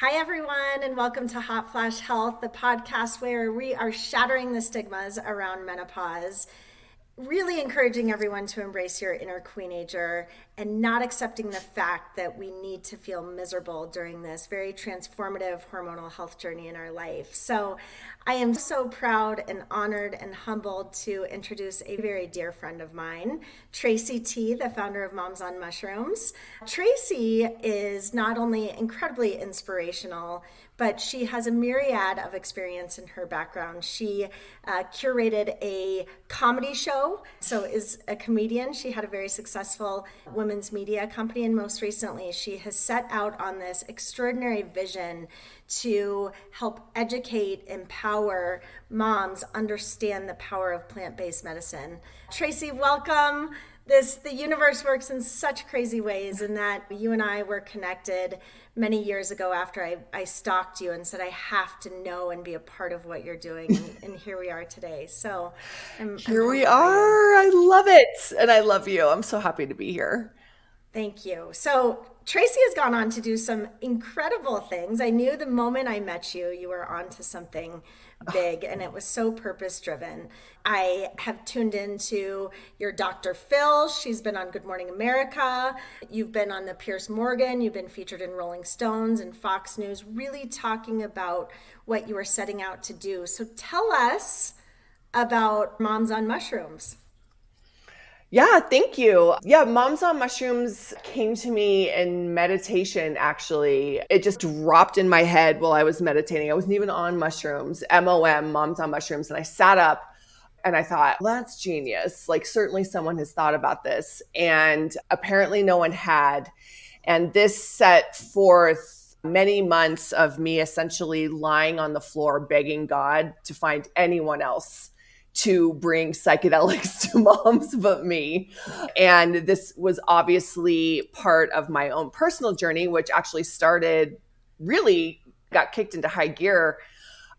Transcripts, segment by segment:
Hi, everyone, and welcome to Hot Flash Health, the podcast where we are shattering the stigmas around menopause, really encouraging everyone to embrace your inner queen-ager and not accepting the fact that we need to feel miserable during this very transformative hormonal health journey in our life. So I am so proud and honored and humbled to introduce a very dear friend of mine, Tracy T, the founder of Moms on Mushrooms. Tracy is not only incredibly inspirational, but she has a myriad of experience in her background. She curated a comedy show, so is a comedian. She had a very successful women's media company, and most recently, she has set out on this extraordinary vision to help educate, empower moms, understand the power of plant-based medicine. Tracy, welcome. The universe works in such crazy ways, and that you and I were connected many years ago after I stalked you and said I have to know and be a part of what you're doing, and here we are today. So Here I'm we humbled by you. are. I love it. And I love you. I'm so happy to be here. Thank you. So Tracy has gone on to do some incredible things. I knew the moment I met you, you were on to something big, and it was so purpose driven. I have tuned into your Dr. Phil. She's been on Good Morning America. You've been on the Pierce Morgan. You've been featured in Rolling Stones and Fox News, really talking about what you were setting out to do. So tell us about Moms on Mushrooms. Yeah, thank you. Yeah, Moms on Mushrooms came to me in meditation, actually. It just dropped in my head while I was meditating. I wasn't even on mushrooms, MOM, Moms on Mushrooms. And I sat up and I thought, well, that's genius. Like, certainly someone has thought about this. And apparently no one had. And this set forth many months of me essentially lying on the floor begging God to find anyone else to bring psychedelics to moms but me. And this was obviously part of my own personal journey, which actually started really got kicked into high gear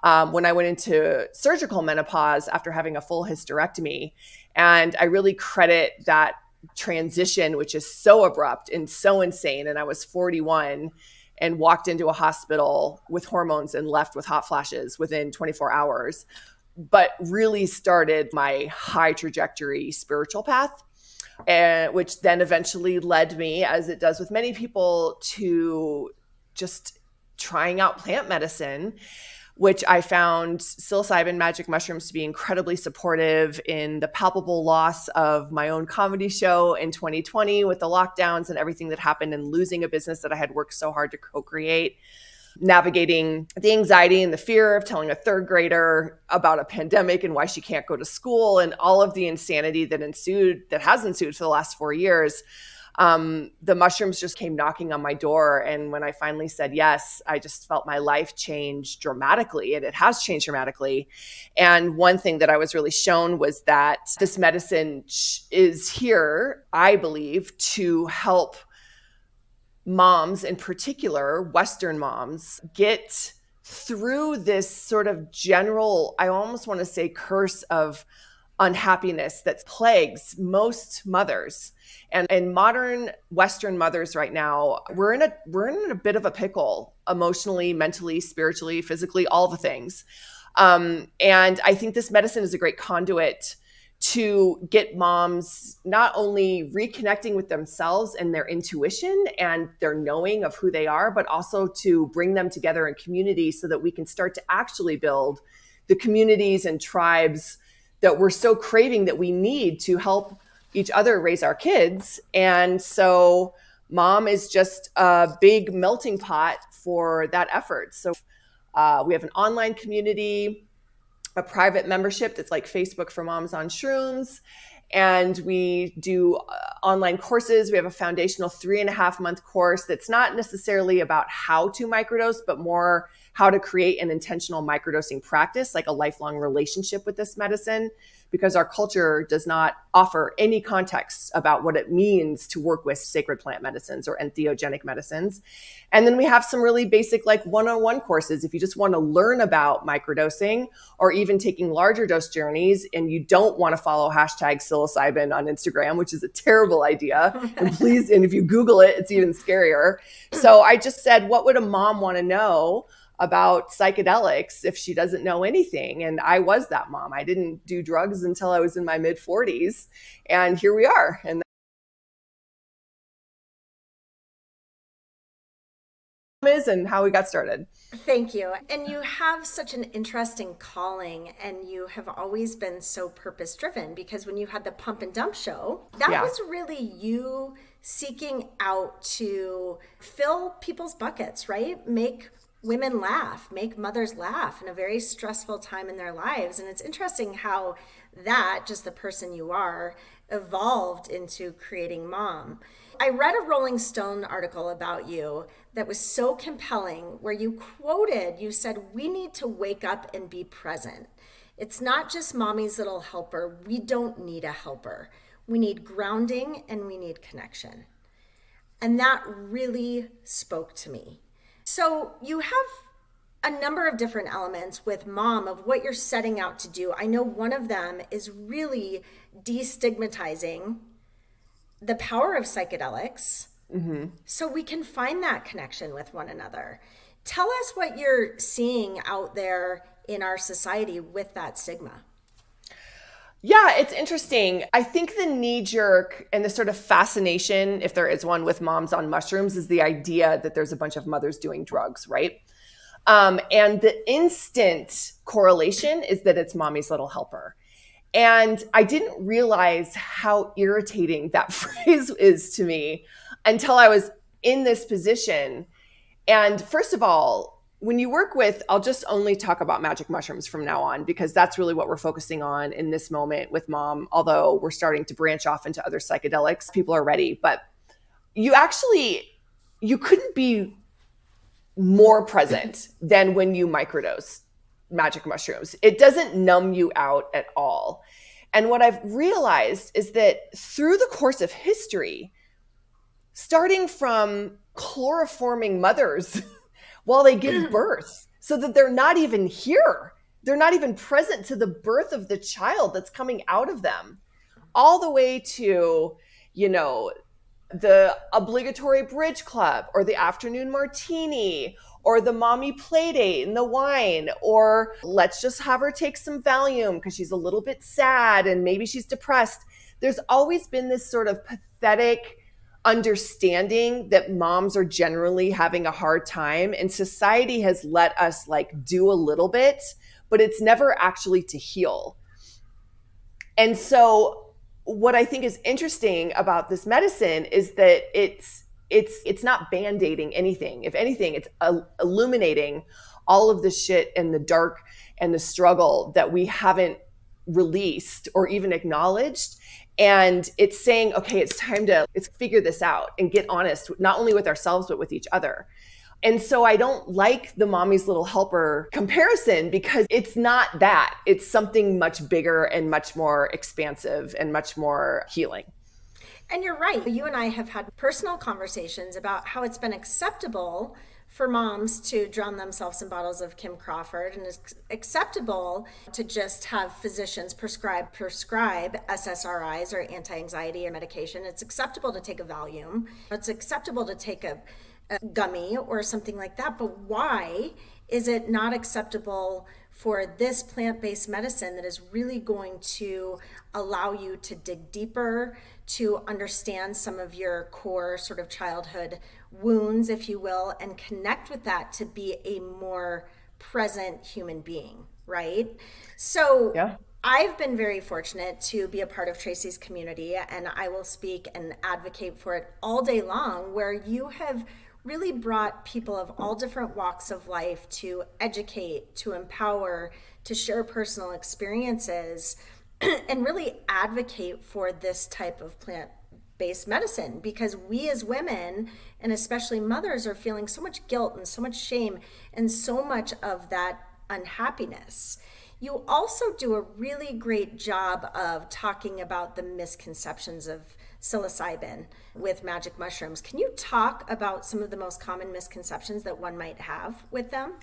when I went into surgical menopause after having a full hysterectomy. And I really credit that transition, which is so abrupt and so insane. And I was 41 and walked into a hospital with hormones and left with hot flashes within 24 hours, but really started my high trajectory spiritual path, and which then eventually led me, as it does with many people, to just trying out plant medicine, which I found psilocybin magic mushrooms to be incredibly supportive in the palpable loss of my own comedy show in 2020 with the lockdowns and everything that happened, and losing a business that I had worked so hard to co-create, navigating the anxiety and the fear of telling a third grader about a pandemic and why she can't go to school, and all of the insanity that has ensued for the last 4 years. The mushrooms just came knocking on my door. And when I finally said yes, I just felt my life change dramatically, and it has changed dramatically. And one thing that I was really shown was that this medicine is here, I believe, to help moms, in particular Western moms, get through this sort of general, I almost want to say, curse of unhappiness that plagues most mothers. And modern Western mothers right now, we're in a bit of a pickle, emotionally, mentally, spiritually, physically, all the things. And I think this medicine is a great conduit to get moms not only reconnecting with themselves and their intuition and their knowing of who they are, but also to bring them together in community so that we can start to actually build the communities and tribes that we're so craving, that we need to help each other raise our kids. And so mom is just a big melting pot for that effort. So we have an online community, a private membership that's like Facebook for Moms on Shrooms. And we do online courses. We have a foundational 3.5-month course that's not necessarily about how to microdose, but more how to create an intentional microdosing practice, like a lifelong relationship with this medicine, because our culture does not offer any context about what it means to work with sacred plant medicines or entheogenic medicines. And then we have some really basic like one-on-one courses if you just want to learn about microdosing or even taking larger dose journeys and you don't want to follow hashtag psilocybin on Instagram, which is a terrible idea. And please, and if you Google it, it's even scarier. So I just said, what would a mom want to know about psychedelics if she doesn't know anything? And I was that mom. I didn't do drugs until I was in my mid 40s. And here we are. And is and how we got started. Thank you. And you have such an interesting calling, and you have always been so purpose driven, because when you had the Pump and Dump show, that was really you seeking out to fill people's buckets, right? Make women laugh, make mothers laugh in a very stressful time in their lives. And it's interesting how that, just the person you are, evolved into creating Mom. I read a Rolling Stone article about you that was so compelling, where you quoted, you said, "We need to wake up and be present. It's not just mommy's little helper. We don't need a helper. We need grounding and we need connection." And that really spoke to me. So you have a number of different elements with Mom of what you're setting out to do. I know one of them is really destigmatizing the power of psychedelics, so we can find that connection with one another. Tell us what you're seeing out there in our society with that stigma. Yeah, it's interesting. I think the knee jerk and the sort of fascination, if there is one, with moms on mushrooms is the idea that there's a bunch of mothers doing drugs, right? And the instant correlation is that it's mommy's little helper. And I didn't realize how irritating that phrase is to me until I was in this position. And first of all, when you work with, I'll just only talk about magic mushrooms from now on, because that's really what we're focusing on in this moment with Mom, although we're starting to branch off into other psychedelics. People are ready, but you couldn't be more present than when you microdose magic mushrooms. It doesn't numb you out at all. And what I've realized is that through the course of history, starting from chloroforming mothers while they give birth, so that they're not even here, they're not even present to the birth of the child that's coming out of them, all the way to, the obligatory bridge club or the afternoon martini or the mommy play date and the wine, or let's just have her take some Valium because she's a little bit sad and maybe she's depressed. There's always been this sort of pathetic understanding that moms are generally having a hard time, and society has let us like do a little bit, but it's never actually to heal. And so what I think is interesting about this medicine is that it's not band-aiding anything. If anything, it's illuminating all of the shit and the dark and the struggle that we haven't released or even acknowledged. And it's saying, okay, it's time to figure this out and get honest, not only with ourselves, but with each other. And so I don't like the mommy's little helper comparison, because it's not that. It's something much bigger and much more expansive and much more healing. And you're right. You and I have had personal conversations about how it's been acceptable for moms to drown themselves in bottles of Kim Crawford, and it's acceptable to just have physicians prescribe SSRIs or anti-anxiety or medication. It's acceptable to take a Valium. It's acceptable to take a gummy or something like that. But why is it not acceptable for this plant-based medicine that is really going to allow you to dig deeper, to understand some of your core sort of childhood wounds, if you will, and connect with that to be a more present human being, right? So yeah. I've been very fortunate to be a part of Tracy's community, and I will speak and advocate for it all day long, where you have really brought people of all different walks of life to educate, to empower, to share personal experiences, and really advocate for this type of plant-based medicine, because we as women, and especially mothers, are feeling so much guilt and so much shame and so much of that unhappiness. You also do a really great job of talking about the misconceptions of psilocybin with magic mushrooms. Can you talk about some of the most common misconceptions that one might have with them?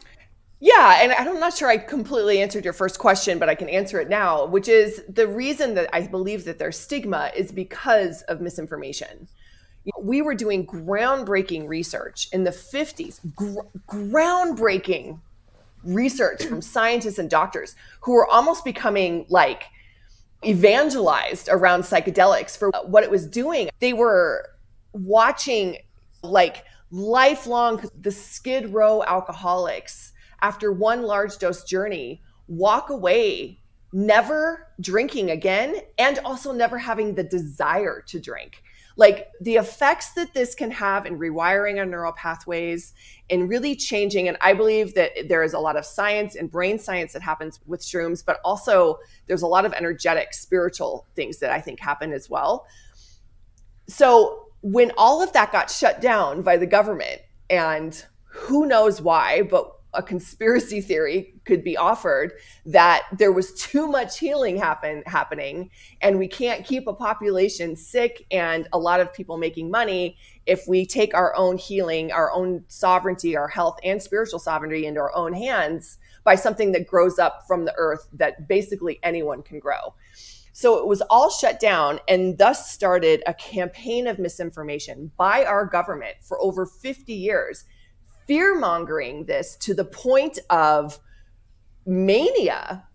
Yeah, and I'm not sure I completely answered your first question, but I can answer it now, which is the reason that I believe that there's stigma is because of misinformation. We were doing groundbreaking research in the 50s, groundbreaking research from scientists and doctors who were almost becoming like evangelized around psychedelics for what it was doing. They were watching like lifelong the Skid Row alcoholics after one large dose journey walk away never drinking again and also never having the desire to drink. Like the effects that this can have in rewiring our neural pathways and really changing. And I believe that there is a lot of science and brain science that happens with shrooms, but also there's a lot of energetic, spiritual things that I think happen as well. So when all of that got shut down by the government, and who knows why, but a conspiracy theory could be offered that there was too much healing happening and we can't keep a population sick and a lot of people making money if we take our own healing, our own sovereignty, our health and spiritual sovereignty into our own hands by something that grows up from the earth that basically anyone can grow. So it was all shut down, and thus started a campaign of misinformation by our government for over 50 years, fear-mongering this to the point of mania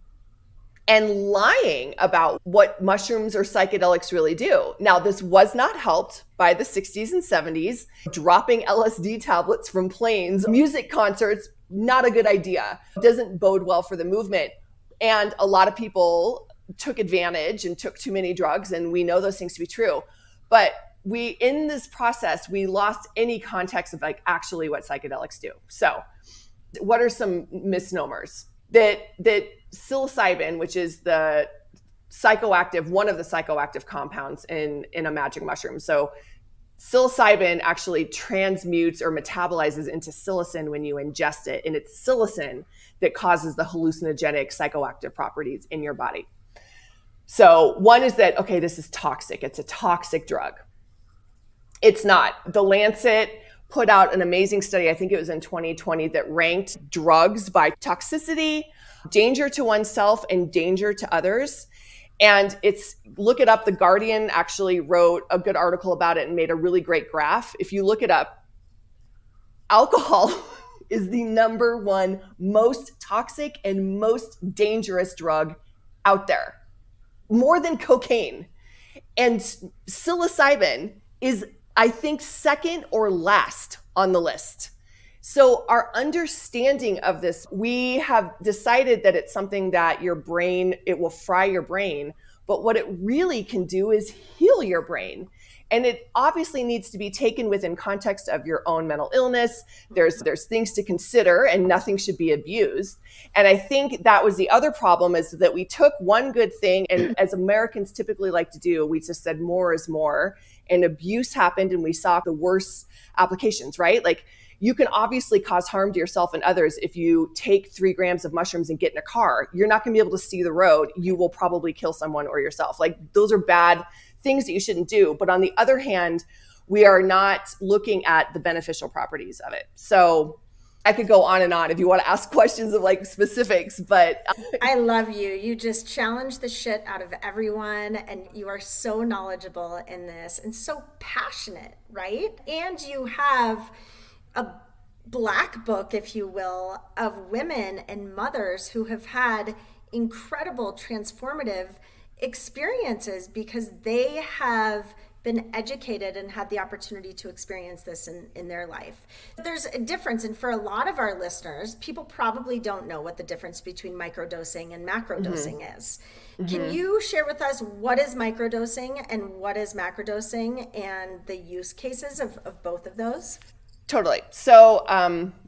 and lying about what mushrooms or psychedelics really do. Now, this was not helped by the 60s and 70s, dropping LSD tablets from planes, music concerts, not a good idea. Doesn't bode well for the movement. And a lot of people took advantage and took too many drugs, and we know those things to be true. But in this process, we lost any context of like actually what psychedelics do. So what are some misnomers? That psilocybin, which is the psychoactive, one of the psychoactive compounds in a magic mushroom. So psilocybin actually transmutes or metabolizes into psilocin when you ingest it. And it's psilocin that causes the hallucinogenic psychoactive properties in your body. So one is that, okay, this is toxic. It's a toxic drug. It's not. The Lancet put out an amazing study, I think it was in 2020, that ranked drugs by toxicity, danger to oneself, and danger to others. And look it up. The Guardian actually wrote a good article about it and made a really great graph. If you look it up, alcohol is the number one most toxic and most dangerous drug out there, more than cocaine. And psilocybin is, I think, second or last on the list. So our understanding of this, we have decided that it's something that it will fry your brain, but what it really can do is heal your brain. And it obviously needs to be taken within context of your own mental illness. There's things to consider, and nothing should be abused. And I think that was the other problem, is that we took one good thing, and as Americans typically like to do, we just said more is more, and abuse happened, and we saw the worst applications, right? Like, you can obviously cause harm to yourself and others if you take 3 grams of mushrooms and get in a car. You're not going to be able to see the road. You will probably kill someone or yourself. Like, those are bad things that you shouldn't do. But on the other hand, we are not looking at the beneficial properties of it. So I could go on and on if you want to ask questions of like specifics, but I love you. You just challenge the shit out of everyone, and you are so knowledgeable in this and so passionate, right? And you have a black book, if you will, of women and mothers who have had incredible transformative experiences because they have been educated and had the opportunity to experience this in their life. There's a difference, and for a lot of our listeners, people probably don't know what the difference between microdosing and macrodosing is. Can you share with us what is microdosing and what is macrodosing and the use cases of both of those? Totally. So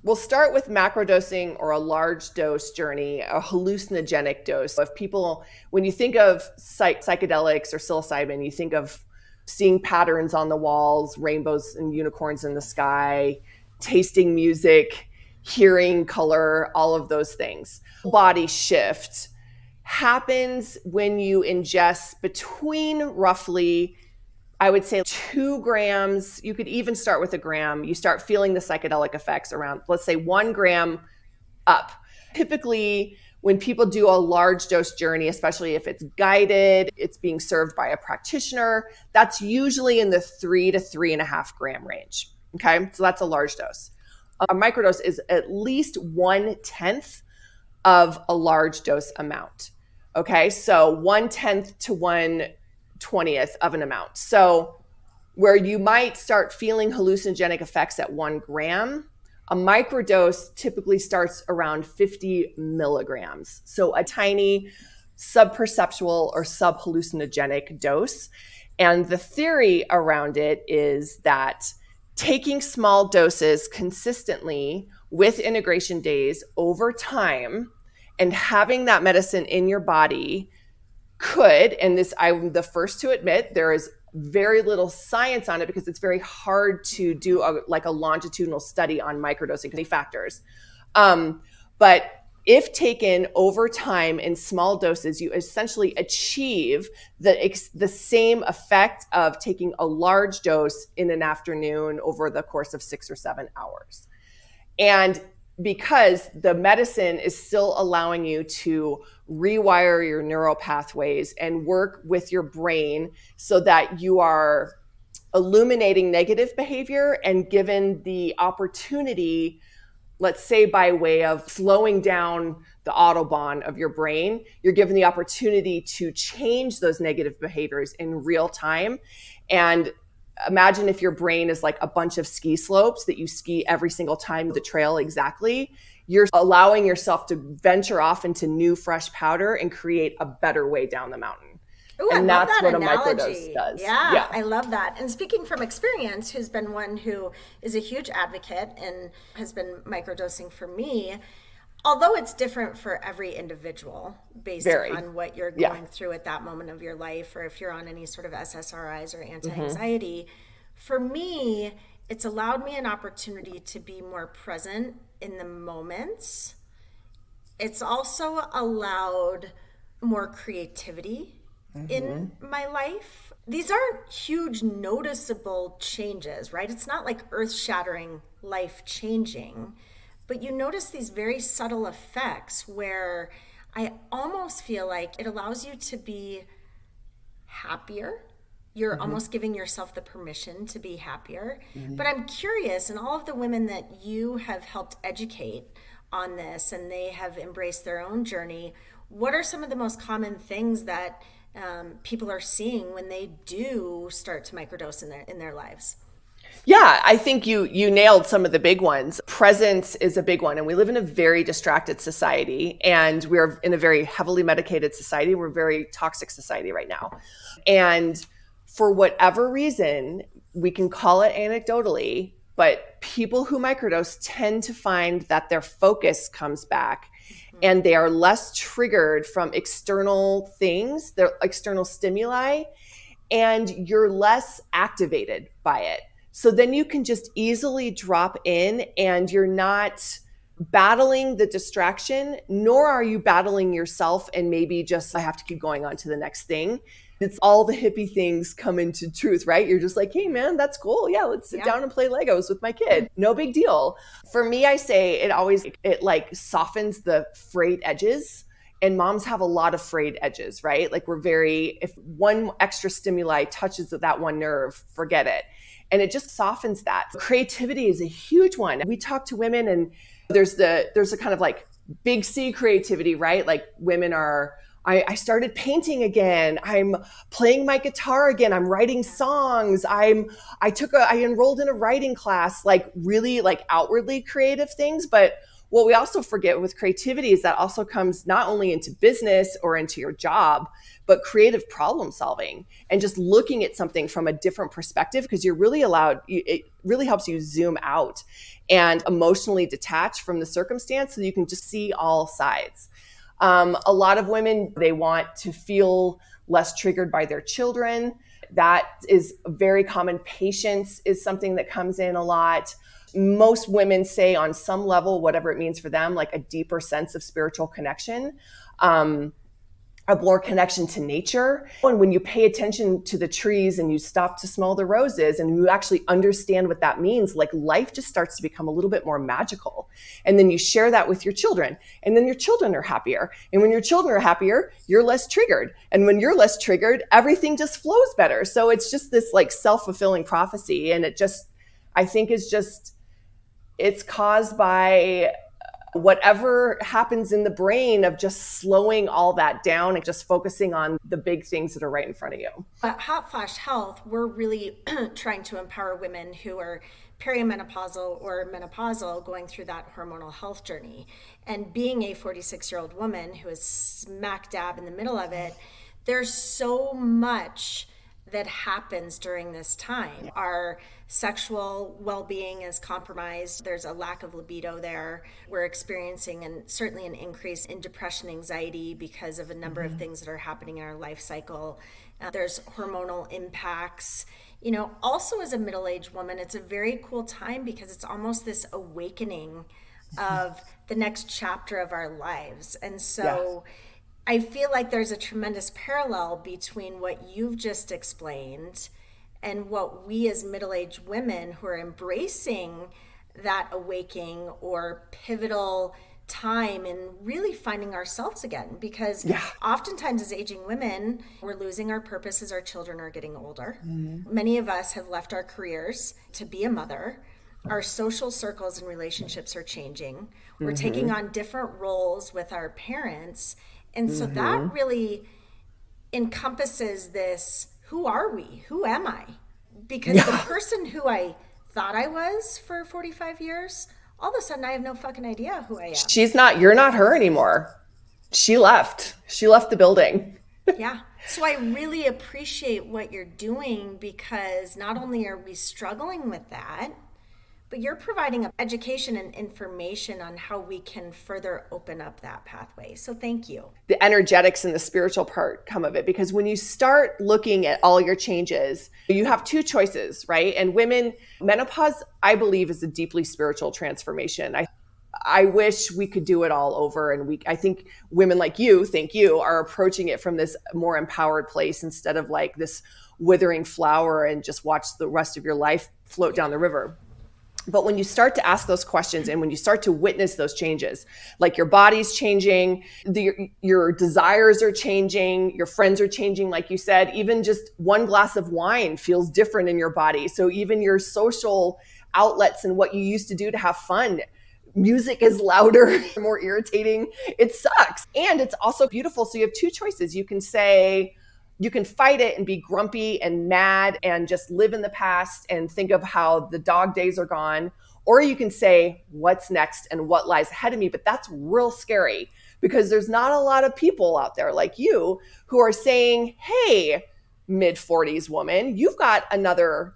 we'll start with macrodosing, or a large dose journey, a hallucinogenic dose. If people, when you think of psychedelics or psilocybin, you think of seeing patterns on the walls, rainbows and unicorns in the sky, tasting music, hearing color, all of those things. Body shift, happens when you ingest between roughly, I would say 2 grams. You could even start with a gram. You start feeling the psychedelic effects around, let's say 1 gram up. Typically, when people do a large dose journey, especially if it's guided, it's being served by a practitioner, that's usually in the 3 to 3.5 gram range. Okay, so that's a large dose. A microdose is at least 1/10 of a large dose amount. Okay, so 1/10 to 1/20th of an amount. So where you might start feeling hallucinogenic effects at 1 gram, a microdose typically starts around 50 milligrams. So a tiny subperceptual or subhallucinogenic dose. And the theory around it is that taking small doses consistently with integration days over time and having that medicine in your body could, and this I'm the first to admit, there is very little science on it because it's very hard to do a longitudinal study on microdosing factors. But if taken over time in small doses, you essentially achieve the same effect of taking a large dose in an afternoon over the course of 6 or 7 hours. And because the medicine is still allowing you to rewire your neural pathways and work with your brain so that you are illuminating negative behavior and given the opportunity, let's say by way of slowing down the autobahn of your brain, you're given the opportunity to change those negative behaviors in real time. And imagine if your brain is like a bunch of ski slopes that you ski every single time the trail exactly. You're allowing yourself to venture off into new, fresh powder and create a better way down the mountain. Ooh, and I love that's that what analogy. A microdose does. Yeah, I love that. And speaking from experience, who's been one who is a huge advocate and has been microdosing for me, although it's different for every individual based on what you're going through at that moment of your life, or if you're on any sort of SSRIs or anti-anxiety, for me, it's allowed me an opportunity to be more present in the moments. It's also allowed more creativity in my life. These aren't huge noticeable changes, right? It's not like earth-shattering, life-changing, but you notice these very subtle effects where I almost feel like it allows you to be happier. You're almost giving yourself the permission to be happier. But I'm curious, and all of the women that you have helped educate on this and they have embraced their own journey, what are some of the most common things that people are seeing when they do start to microdose in their lives? Yeah, I think you nailed some of the big ones. Presence is a big one. And we live in a very distracted society, and we're in a very heavily medicated society. We're a very toxic society right now. And for whatever reason, we can call it anecdotally, but people who microdose tend to find that their focus comes back and they are less triggered from external things, their external stimuli, and you're less activated by it. So then you can just easily drop in and you're not battling the distraction, nor are you battling yourself and maybe just, I have to keep going on to the next thing. It's all the hippie things come into truth, right? You're just like, hey man, that's cool. Yeah, let's sit down and play Legos with my kid. No big deal. For me, I say it like softens the frayed edges. And moms have a lot of frayed edges, right? Like if one extra stimuli touches that one nerve, forget it. And it just softens that. Creativity is a huge one. We talk to women and there's a kind of like big C creativity, right? Like women are, I started painting again. I'm playing my guitar again. I'm writing songs. I enrolled in a writing class, like really like outwardly creative things. But what we also forget with creativity is that also comes not only into business or into your job, but creative problem solving and just looking at something from a different perspective, because you're really it really helps you zoom out and emotionally detach from the circumstance so you can just see all sides. A lot of women, they want to feel less triggered by their children. That is very common. Patience is something that comes in a lot. Most women say on some level, whatever it means for them, like a deeper sense of spiritual connection. a more connection to nature. And when you pay attention to the trees and you stop to smell the roses and you actually understand what that means, like life just starts to become a little bit more magical. And then you share that with your children, and then your children are happier. And when your children are happier, you're less triggered. And when you're less triggered, everything just flows better. So it's just this like self-fulfilling prophecy. And it just, I think is just, it's caused by whatever happens in the brain of just slowing all that down and just focusing on the big things that are right in front of you. At Hot Flash Health, we're really trying to empower women who are perimenopausal or menopausal, going through that hormonal health journey. And being a 46-year-old woman who is smack dab in the middle of it, there's so much that happens during this time. Our sexual well-being is compromised. There's a lack of libido there. We're experiencing and certainly an increase in depression, anxiety because of a number of things that are happening in our life cycle. There's hormonal impacts. You know, also as a middle-aged woman, it's a very cool time because it's almost this awakening of the next chapter of our lives. And so I feel like there's a tremendous parallel between what you've just explained and what we as middle-aged women who are embracing that awakening or pivotal time and really finding ourselves again. Because oftentimes as aging women, we're losing our purpose as our children are getting older. Many of us have left our careers to be a mother. Our social circles and relationships are changing. We're taking on different roles with our parents. And so that really encompasses this, who are we? Who am I? Because the person who I thought I was for 45 years, all of a sudden I have no fucking idea who I am. You're not her anymore. She left the building. Yeah. So I really appreciate what you're doing because not only are we struggling with that, but you're providing education and information on how we can further open up that pathway. So thank you. The energetics and the spiritual part come of it, because when you start looking at all your changes, you have two choices, right? And women, menopause, I believe, is a deeply spiritual transformation. I wish we could do it all over. And I think women like you, thank you, are approaching it from this more empowered place instead of like this withering flower and just watch the rest of your life float down the river. But when you start to ask those questions and when you start to witness those changes, like your body's changing, your desires are changing, your friends are changing, like you said, even just one glass of wine feels different in your body. So even your social outlets and what you used to do to have fun, music is louder, more irritating. It sucks. And it's also beautiful. So you have two choices. You can say, you can fight it and be grumpy and mad and just live in the past and think of how the dog days are gone. Or you can say, what's next and what lies ahead of me? But that's real scary because there's not a lot of people out there like you who are saying, hey, mid-40s woman, you've got another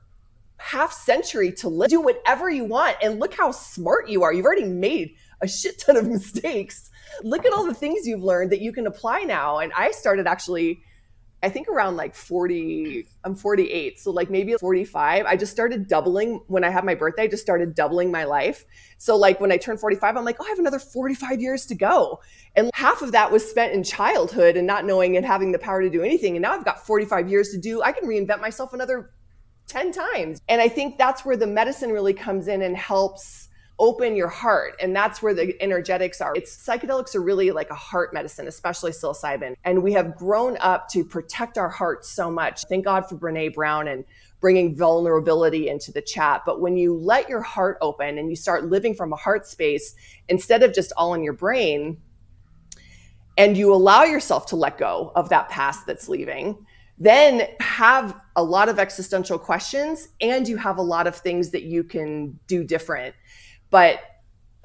half century to live. Do whatever you want. And look how smart you are. You've already made a shit ton of mistakes. Look at all the things you've learned that you can apply now. And I started actually, I think around like 40, I'm 48. So like maybe 45, I just started doubling when I had my birthday, I just started doubling my life. So like when I turned 45, I'm like, oh, I have another 45 years to go. And half of that was spent in childhood and not knowing and having the power to do anything. And now I've got 45 years to do, I can reinvent myself another 10 times. And I think that's where the medicine really comes in and helps open your heart. And that's where the energetics are. Psychedelics are really like a heart medicine, especially psilocybin. And we have grown up to protect our hearts so much. Thank God for Brene Brown and bringing vulnerability into the chat. But when you let your heart open and you start living from a heart space, instead of just all in your brain, and you allow yourself to let go of that past that's leaving, then have a lot of existential questions and you have a lot of things that you can do different. But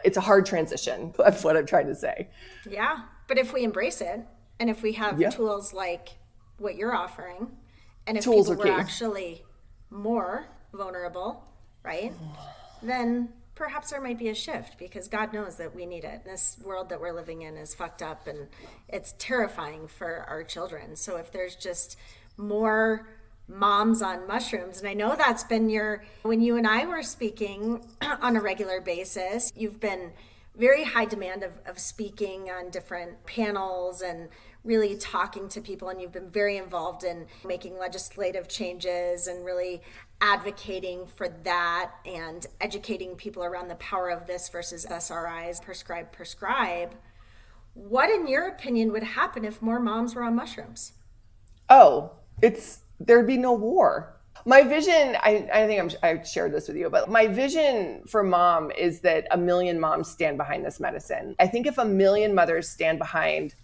it's a hard transition. That's what I'm trying to say. Yeah. But if we embrace it and if we have tools like what you're offering, and if tools people were actually more vulnerable, right, then perhaps there might be a shift because God knows that we need it. This world that we're living in is fucked up and it's terrifying for our children. So if there's just more moms on mushrooms, and I know that's been when you and I were speaking on a regular basis, you've been very high demand of speaking on different panels and really talking to people. And you've been very involved in making legislative changes and really advocating for that and educating people around the power of this versus SRIs, prescribe. What, in your opinion, would happen if more moms were on mushrooms? Oh, there'd be no war. My vision, I think I shared this with you, but my vision for mom is that 1,000,000 moms stand behind this medicine. I think if 1,000,000 mothers stand behind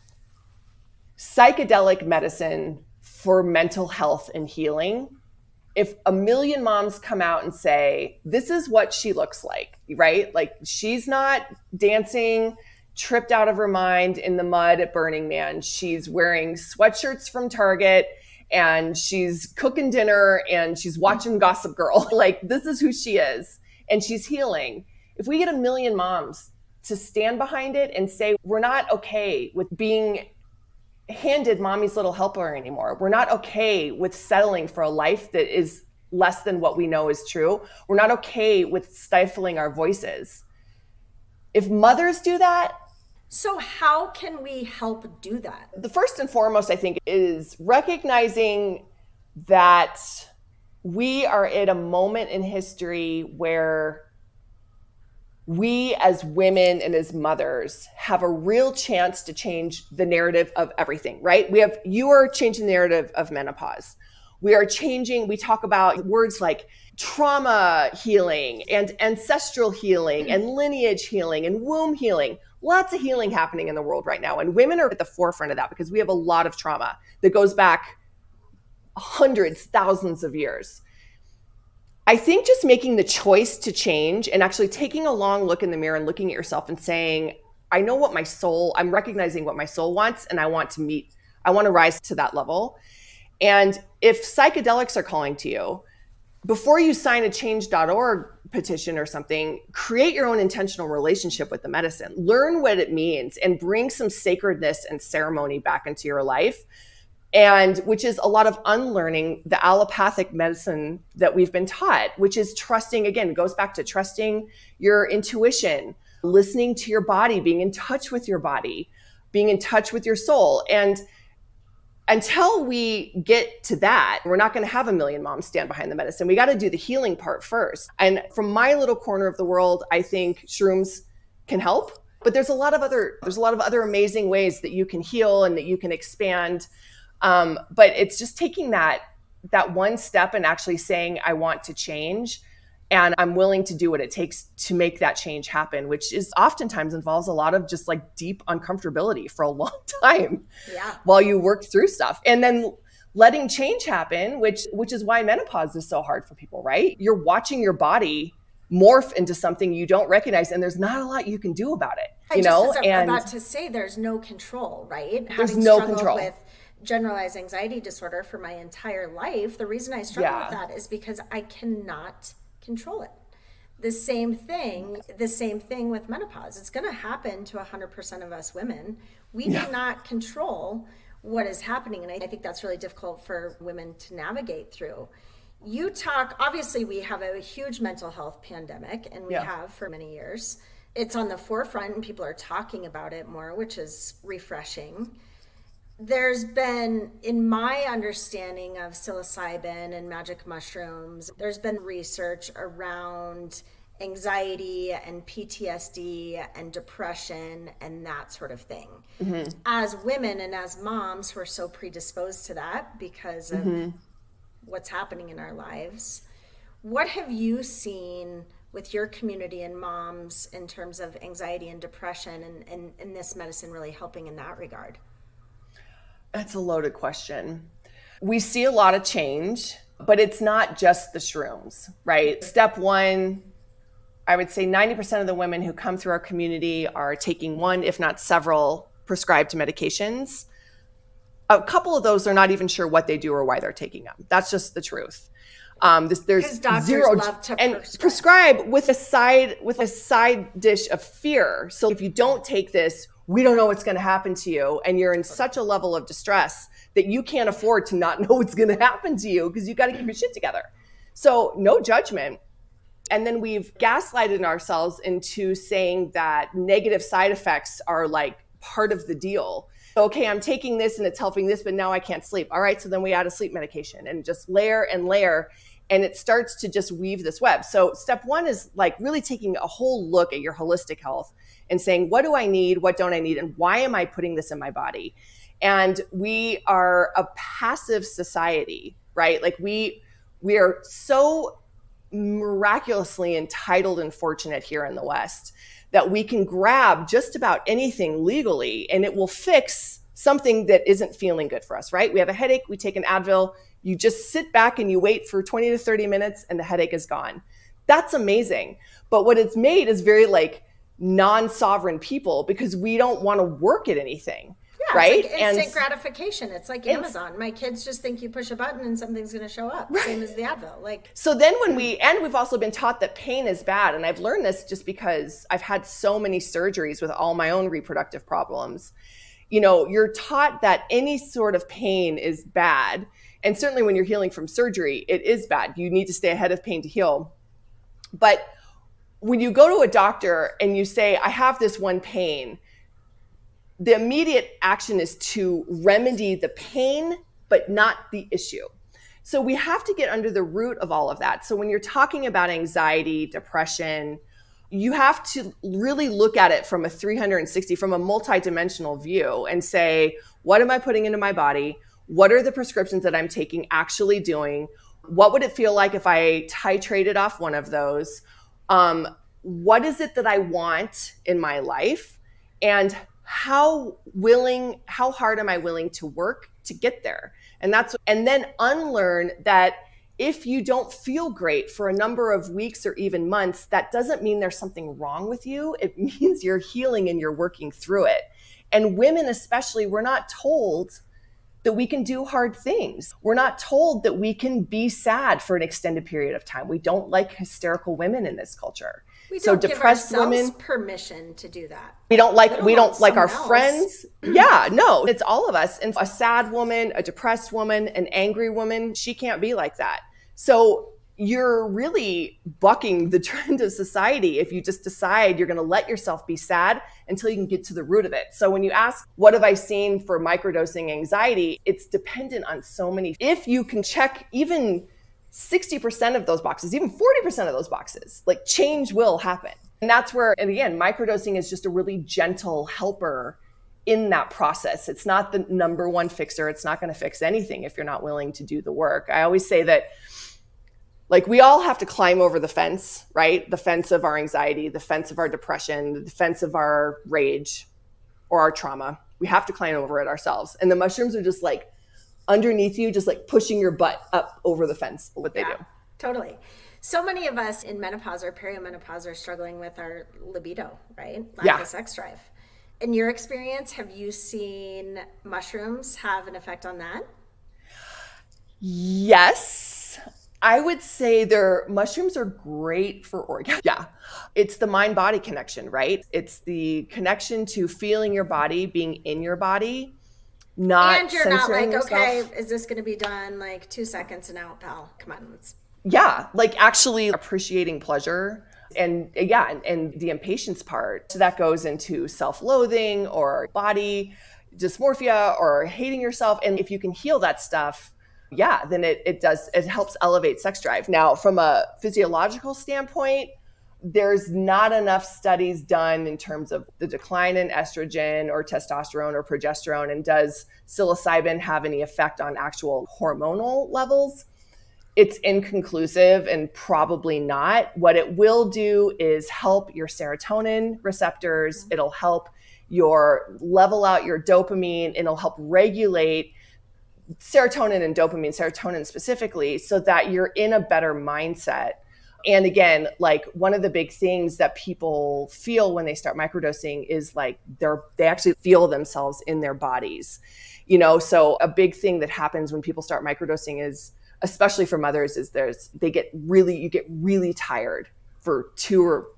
psychedelic medicine for mental health and healing, if 1,000,000 moms come out and say, this is what she looks like, right? Like, she's not dancing tripped out of her mind in the mud at Burning Man. She's wearing sweatshirts from Target and she's cooking dinner and she's watching Gossip Girl. Like, this is who she is, and she's healing. If we get 1,000,000 moms to stand behind it and say, we're not okay with being handed mommy's little helper anymore. We're not okay with settling for a life that is less than what we know is true. We're not okay with stifling our voices. If mothers do that. So how can we help do that? The first and foremost, I think, is recognizing that we are at a moment in history where we as women and as mothers have a real chance to change the narrative of everything, right? You are changing the narrative of menopause. We talk about words like trauma healing and ancestral healing and lineage healing and womb healing. Lots of healing happening in the world right now. And women are at the forefront of that because we have a lot of trauma that goes back hundreds, thousands of years. I think just making the choice to change and actually taking a long look in the mirror and looking at yourself and saying, I'm recognizing what my soul wants, and I want to rise to that level. And if psychedelics are calling to you, before you sign a change.org petition or something, create your own intentional relationship with the medicine. Learn what it means and bring some sacredness and ceremony back into your life. And which is a lot of unlearning the allopathic medicine that we've been taught, which is trusting, again, it goes back to trusting your intuition, listening to your body, being in touch with your body, being in touch with your soul. And until we get to that, we're not going to have 1,000,000 moms stand behind the medicine. We got to do the healing part first. And from my little corner of the world, I think shrooms can help. But there's a lot of other amazing ways that you can heal and that you can expand. But it's just taking that one step and actually saying, I want to change and I'm willing to do what it takes to make that change happen, which is oftentimes involves a lot of just like deep uncomfortability for a long time while you work through stuff. And then letting change happen, which is why menopause is so hard for people, right? You're watching your body morph into something you don't recognize, and there's not a lot you can do about it. I was about to say, there's no control, right? There's no control. With generalized anxiety disorder for my entire life, the reason I struggle with that is because I cannot control it. The same thing with menopause. It's going to happen to 100% of us women. We cannot control what is happening, and I think that's really difficult for women to navigate through. Obviously we have a huge mental health pandemic, and we have for many years. It's on the forefront and people are talking about it more, which is refreshing. There's been, in my understanding of psilocybin and magic mushrooms, there's been research around anxiety and PTSD and depression and that sort of thing. Mm-hmm. As women and as moms who are so predisposed to that because of what's happening in our lives, what have you seen with your community and moms in terms of anxiety and depression and this medicine really helping in that regard? That's a loaded question. We see a lot of change, but it's not just the shrooms, right? Step one, I would say 90% of the women who come through our community are taking one, if not several, prescribed medications. A couple of those are not even sure what they do or why they're taking them. That's just the truth. There's zero love to and prescribe with a side dish of fear. So if you don't take this, we don't know what's going to happen to you, and you're in such a level of distress that you can't afford to not know what's going to happen to you because you got to keep your shit together. So no judgment. And then we've gaslighted ourselves into saying that negative side effects are like part of the deal. Okay, I'm taking this and it's helping this, but now I can't sleep. All right, so then we add a sleep medication and just layer and layer, and it starts to just weave this web. So step one is like really taking a whole look at your holistic health and saying, what do I need? What don't I need? And why am I putting this in my body? And we are a passive society, right? Like we are so miraculously entitled and fortunate here in the West that we can grab just about anything legally and it will fix something that isn't feeling good for us, right? We have a headache, we take an Advil, you just sit back and you wait for 20 to 30 minutes and the headache is gone. That's amazing. But what it's made is very like non-sovereign people because we don't want to work at anything. Yeah, right? It's like instant gratification. It's like Amazon. My kids just think you push a button and something's going to show up. Right. Same as the Advil. Like, so then we've also been taught that pain is bad. And I've learned this just because I've had so many surgeries with all my own reproductive problems. You know, you're taught that any sort of pain is bad. And certainly when you're healing from surgery, it is bad. You need to stay ahead of pain to heal. But when you go to a doctor and you say, I have this one pain, the immediate action is to remedy the pain, but not the issue. So we have to get under the root of all of that. So when you're talking about anxiety, depression, you have to really look at it from a 360, from a multidimensional view and say, what am I putting into my body? What are the prescriptions that I'm taking actually doing? What would it feel like if I titrated off one of those? What is it that I want in my life? And how hard am I willing to work to get there? And then unlearn that if you don't feel great for a number of weeks or even months, that doesn't mean there's something wrong with you. It means you're healing and you're working through it. And women especially, we're not told that we can do hard things. We're not told that we can be sad for an extended period of time. We don't like hysterical women in this culture. We don't give ourselves permission to do that. We don't like our friends. Yeah, no, it's all of us. And a sad woman, a depressed woman, an angry woman, she can't be like that. So you're really bucking the trend of society if you just decide you're going to let yourself be sad until you can get to the root of it. So when you ask, what have I seen for microdosing anxiety? It's dependent on so many. If you can check even 60% of those boxes, even 40% of those boxes, like change will happen. And that's where, and again, microdosing is just a really gentle helper in that process. It's not the number one fixer. It's not going to fix anything if you're not willing to do the work. I always say that, like, we all have to climb over the fence, right? The fence of our anxiety, the fence of our depression, the fence of our rage or our trauma. We have to climb over it ourselves. And the mushrooms are just like underneath you, just like pushing your butt up over the fence, what they do. Totally. So many of us in menopause or perimenopause are struggling with our libido, right? Lack of sex drive. In your experience, have you seen mushrooms have an effect on that? Yes. I would say mushrooms are great for orgasm. Yeah. It's the mind-body connection, right? It's the connection to feeling your body, being in your body, and you're not like, yourself. Okay, is this going to be done like 2 seconds and out, pal? Come on, let's. Yeah, like actually appreciating pleasure and the impatience part. So that goes into self-loathing or body dysmorphia or hating yourself. And if you can heal that stuff, then it helps elevate sex drive. Now, from a physiological standpoint, there's not enough studies done in terms of the decline in estrogen or testosterone or progesterone. And does psilocybin have any effect on actual hormonal levels? It's inconclusive and probably not. What it will do is help your serotonin receptors. It'll help level out your dopamine. It'll help regulate serotonin and dopamine, serotonin specifically, so that you're in a better mindset. And again, like one of the big things that people feel when they start microdosing is like they actually feel themselves in their bodies. You know, so a big thing that happens when people start microdosing is, especially for mothers, is you get really tired for 2 or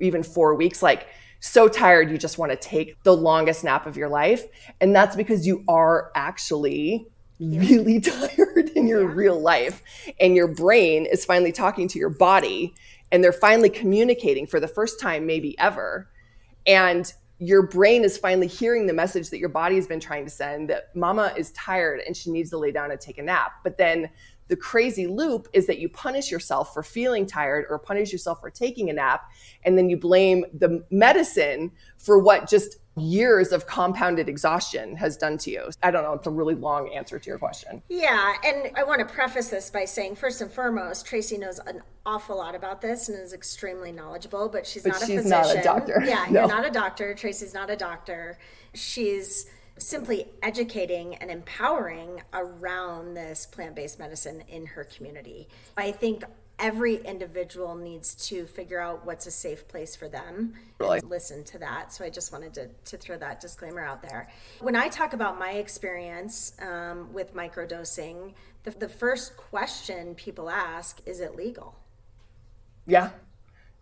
even 4 weeks, like so tired you just want to take the longest nap of your life. And that's because you are actually really tired in your real life, and your brain is finally talking to your body and they're finally communicating for the first time, maybe ever. And your brain is finally hearing the message that your body has been trying to send, that mama is tired and she needs to lay down and take a nap. But then the crazy loop is that you punish yourself for feeling tired or punish yourself for taking a nap. And then you blame the medicine for what just years of compounded exhaustion has done to you. I don't know. It's a really long answer to your question. Yeah, and I want to preface this by saying, first and foremost, Tracy knows an awful lot about this and is extremely knowledgeable, but she's not a physician. Not a doctor. Yeah, No. You're not a doctor. Tracy's not a doctor. She's simply educating and empowering around this plant-based medicine in her community. I think every individual needs to figure out what's a safe place for them and listen to that. So I just wanted to throw that disclaimer out there. When I talk about my experience with microdosing, the first question people ask, is it legal? Yeah.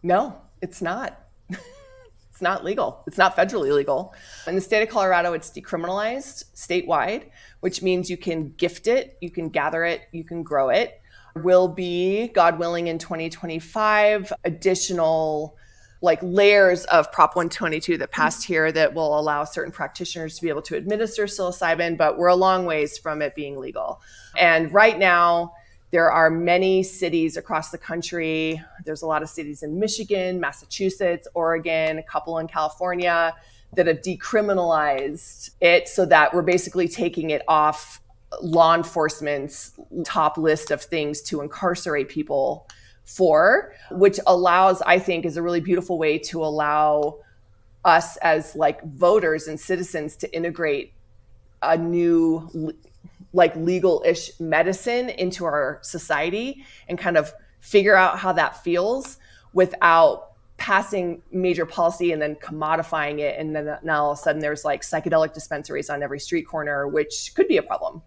No, it's not. It's not legal. It's not federally legal. In the state of Colorado, it's decriminalized statewide, which means you can gift it, you can gather it, you can grow it. Will be, God willing, in 2025, additional layers of Prop 122 that passed here that will allow certain practitioners to be able to administer psilocybin, but we're a long ways from it being legal. And right now, there are many cities across the country. There's a lot of cities in Michigan, Massachusetts, Oregon, a couple in California that have decriminalized it so that we're basically taking it off law enforcement's top list of things to incarcerate people for, which allows, I think, is a really beautiful way to allow us as voters and citizens to integrate a new legal-ish medicine into our society and kind of figure out how that feels without passing major policy and then commodifying it. And then now all of a sudden there's psychedelic dispensaries on every street corner, which could be a problem.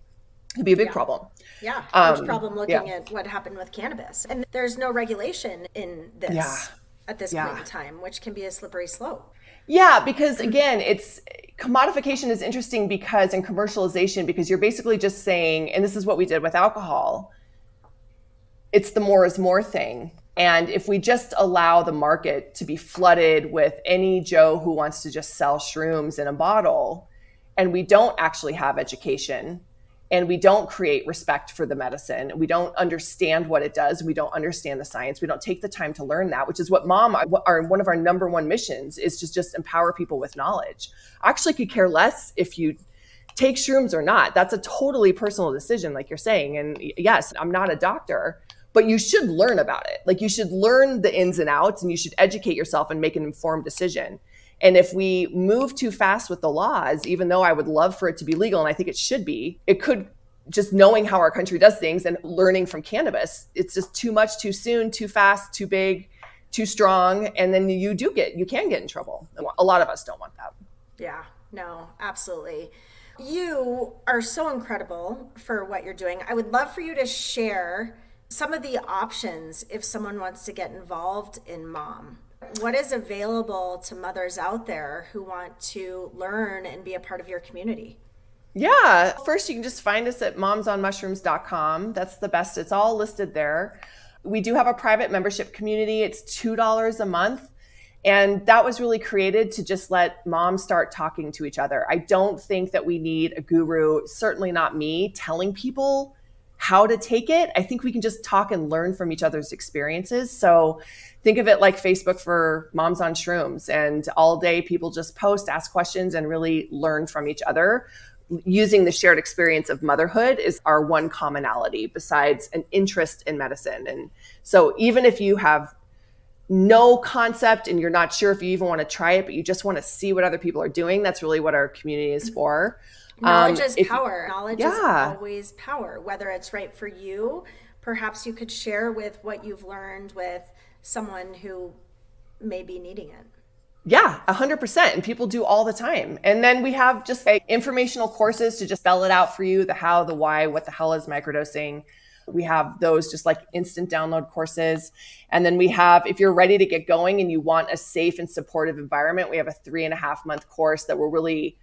Could be a big problem. Yeah, huge problem looking at what happened with cannabis. And there's no regulation in this at this point in time, which can be a slippery slope. Yeah, because again, commodification is interesting because in commercialization, because you're basically just saying, and this is what we did with alcohol, it's the more is more thing. And if we just allow the market to be flooded with any Joe who wants to just sell shrooms in a bottle, and we don't actually have education, and we don't create respect for the medicine, we don't understand what it does, we don't understand the science, we don't take the time to learn that, which is what one of our number one missions is, to just empower people with knowledge. I actually could care less if you take shrooms or not. That's a totally personal decision, like you're saying. And yes, I'm not a doctor, but you should learn about it. You should learn the ins and outs, and you should educate yourself and make an informed decision. And if we move too fast with the laws, even though I would love for it to be legal, and I think it should be, it could, just knowing how our country does things and learning from cannabis, it's just too much, too soon, too fast, too big, too strong. And then you can get in trouble. A lot of us don't want that. Yeah, no, absolutely. You are so incredible for what you're doing. I would love for you to share some of the options if someone wants to get involved in MOM. What is available to mothers out there who want to learn and be a part of your community? Yeah. First, you can just find us at momsonmushrooms.com. That's the best. It's all listed there. We do have a private membership community. It's $2 a month. And that was really created to just let moms start talking to each other. I don't think that we need a guru, certainly not me, telling people how to take it. I think we can just talk and learn from each other's experiences. So think of it like Facebook for Moms on Shrooms, and all day people just post, ask questions, and really learn from each other. Using the shared experience of motherhood is our one commonality besides an interest in medicine. And so even if you have no concept and you're not sure if you even want to try it, but you just want to see what other people are doing, that's really what our community is for. Knowledge is power. Knowledge is always power, whether it's right for you. Perhaps you could share with what you've learned with someone who may be needing it. Yeah, 100%. And people do all the time. And then we have just informational courses to just spell it out for you, the how, the why, what the hell is microdosing. We have those just instant download courses. And then we have, if you're ready to get going and you want a safe and supportive environment, we have a 3.5-month course that we're really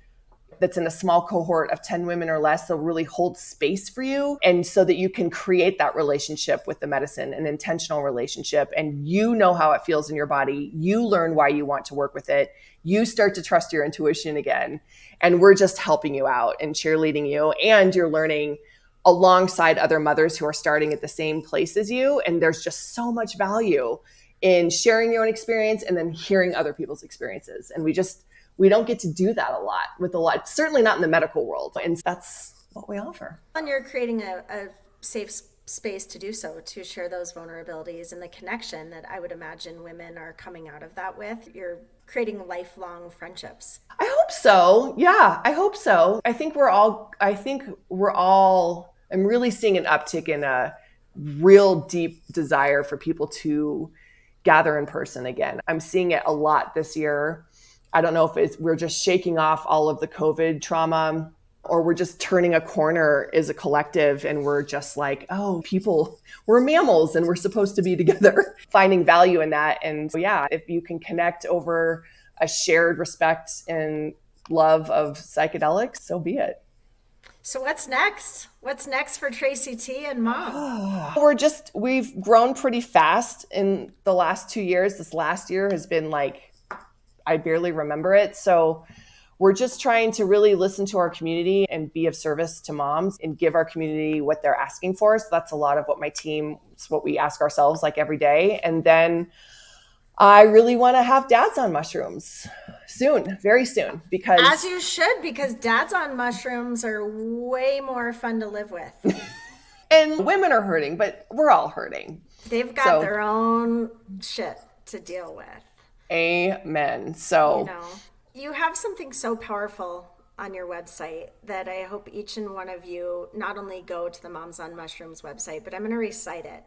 that's in a small cohort of 10 women or less. They'll really hold space for you. And so that you can create that relationship with the medicine, an intentional relationship, and you know how it feels in your body. You learn why you want to work with it. You start to trust your intuition again. And we're just helping you out and cheerleading you. And you're learning alongside other mothers who are starting at the same place as you. And there's just so much value in sharing your own experience and then hearing other people's experiences. And we don't get to do that a lot, certainly not in the medical world. And that's what we offer. And you're creating a safe space to do so, to share those vulnerabilities and the connection that I would imagine women are coming out of that with. You're creating lifelong friendships. I hope so. Yeah, I hope so. I think we're all, I'm really seeing an uptick in a real deep desire for people to gather in person again. I'm seeing it a lot this year. I don't know if we're just shaking off all of the COVID trauma, or we're just turning a corner as a collective and we're just like, oh, we're mammals and we're supposed to be together, finding value in that. And so, yeah, if you can connect over a shared respect and love of psychedelics, so be it. So what's next? What's next for Tracy T and Mom? We've grown pretty fast in the last 2 years. This last year has been like, I barely remember it. So we're just trying to really listen to our community and be of service to moms and give our community what they're asking for. So that's a lot of what it's what we ask ourselves like every day. And then I really want to have dads on mushrooms soon, very soon, because as you should, because dads on mushrooms are way more fun to live with. And women are hurting, but we're all hurting. They've got their own shit to deal with. Amen. So, you have something so powerful on your website that I hope each and one of you not only go to the Moms on Mushrooms website, but I'm going to recite it.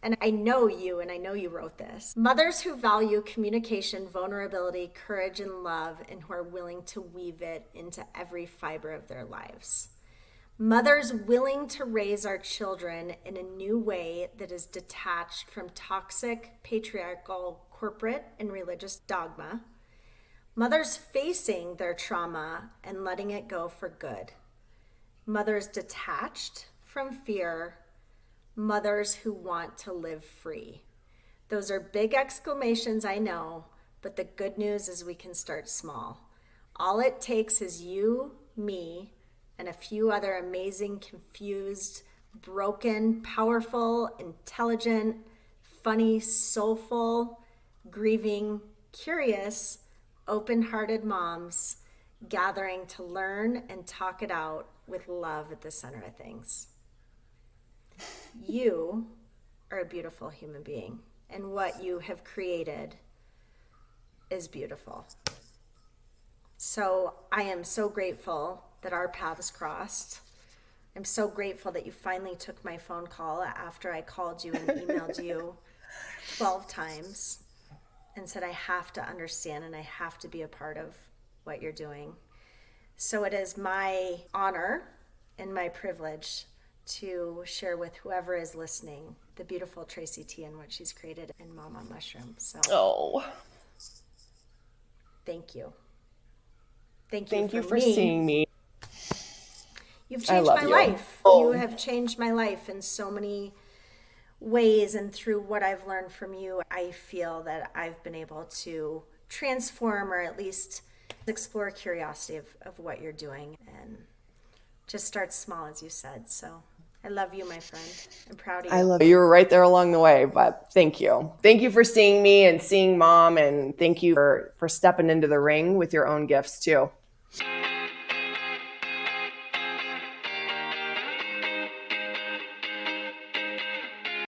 And I know you wrote this. Mothers who value communication, vulnerability, courage, and love, and who are willing to weave it into every fiber of their lives. Mothers willing to raise our children in a new way that is detached from toxic, patriarchal, corporate, and religious dogma. Mothers facing their trauma and letting it go for good. Mothers detached from fear. Mothers who want to live free. Those are big exclamations, I know, but the good news is we can start small. All it takes is you, me, and a few other amazing, confused, broken, powerful, intelligent, funny, soulful, grieving, curious, open-hearted moms gathering to learn and talk it out with love at the center of things. You are a beautiful human being, and what you have created is beautiful. So I am so grateful that our paths crossed. I'm so grateful that you finally took my phone call after I called you and emailed you 12 times and said, I have to understand and I have to be a part of what you're doing. So it is my honor and my privilege to share with whoever is listening the beautiful Tracy T and what she's created in Mom on Mushrooms. So thank you. Thank you for seeing me. You've changed my life. You have changed my life in so many ways, and through what I've learned from you, I feel that I've been able to transform or at least explore curiosity of what you're doing, and just start small, as you said. So I love you, my friend. I'm proud of you. I love you. You were right there along the way, but thank you. Thank you for seeing me and seeing Mom, and thank you for stepping into the ring with your own gifts too.